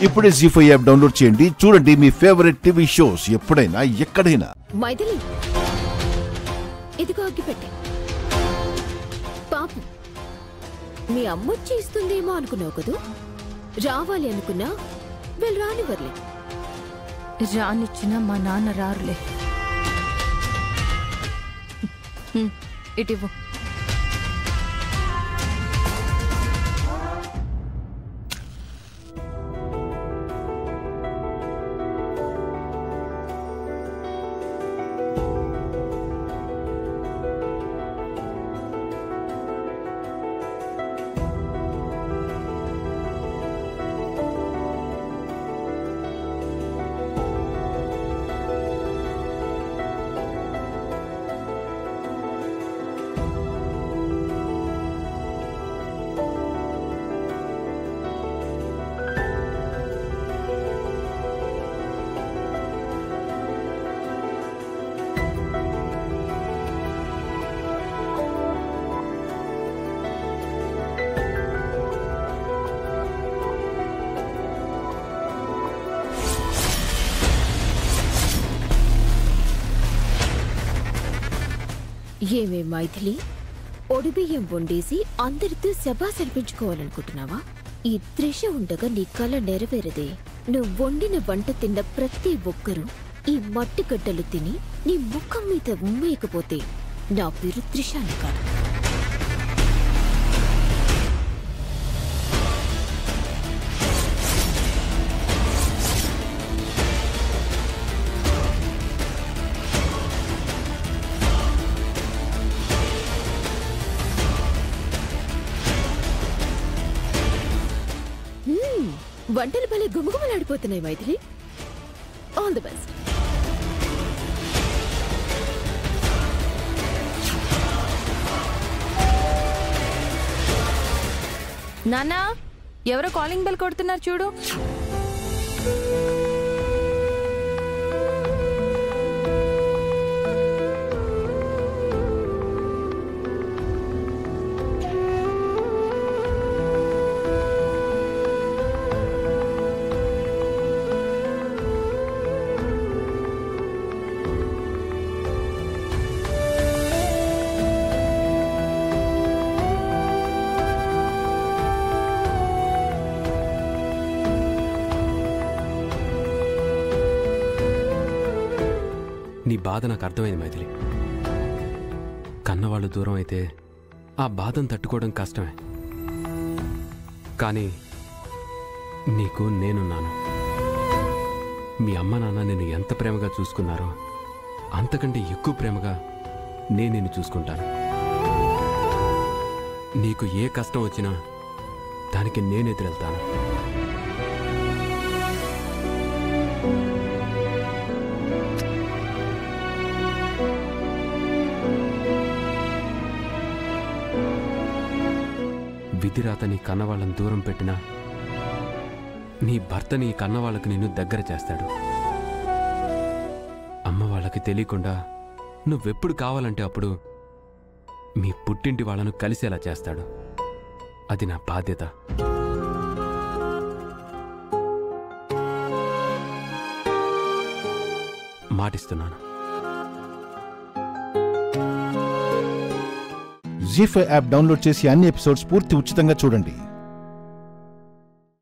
ఇప్పుడే జీ5 app download చేయండి. చూడండి మీ ఫేవరెట్ టీవీ షోస్ ఎప్పుడైనా ఎక్కడైనా. మైథిలి, ఇదిగో అగ్గిపెట్టె. పాపం మీ అమ్మొచ్చి ఇస్తుందేమో అనుకున్నావు కదూ. రావాలి అనుకున్నా వీళ్ళు రానివ్వర్లే. రానిచ్చినా మా నాన్న రారులే. ఇటివ్వు. ఏమే మైథిలి, ఒడిబియ్యం వండేసి అందరితో శబాస్ అనిపించుకోవాలనుకుంటున్నావా? ఈ త్రిష ఉండగా నీ కళ నెరవేరదే. నువ్వు వండిన వంట తిన్న ప్రతి ఒక్కరూ ఈ మట్టి గడ్డలు తిని నీ ముఖం మీద ఉమ్మేయకపోతే నా పేరు త్రిషాని కాదు. వంటలు భలే గుమగుమలాడిపోతున్నాయి మైథిలి. All the best. నాన్నా, ఎవరో కాలింగ్ బెల్ కొడుతున్నారు చూడు. నీ బాధ నాకు అర్థమైంది మైథిలి. కన్నవాళ్ళు దూరం అయితే ఆ బాధను తట్టుకోవడం కష్టమే. కానీ నీకు నేనున్నాను. మీ అమ్మ నాన్న నిన్ను ఎంత ప్రేమగా చూసుకున్నారో అంతకంటే ఎక్కువ ప్రేమగా నేను నిన్ను చూసుకుంటాను. నీకు ఏ కష్టం వచ్చినా దానికి నేను ఎదురెళ్తాను. విధిరాత నీ కన్నవాళ్ళని దూరం పెట్టినా నీ భర్త నీ కన్నవాళ్ళకి నిన్ను దగ్గర చేస్తాడు. అమ్మ వాళ్ళకి తెలియకుండా నువ్వెప్పుడు కావాలంటే అప్పుడు మీ పుట్టింటి వాళ్ళను కలిసేలా చేస్తాడు. అది నా బాధ్యత. మాటిస్తున్నాను. జీ5 యాప్ డౌన్లోడ్ చేసి అన్ని ఎపిసోడ్స్ పూర్తి ఉచితంగా చూడండి.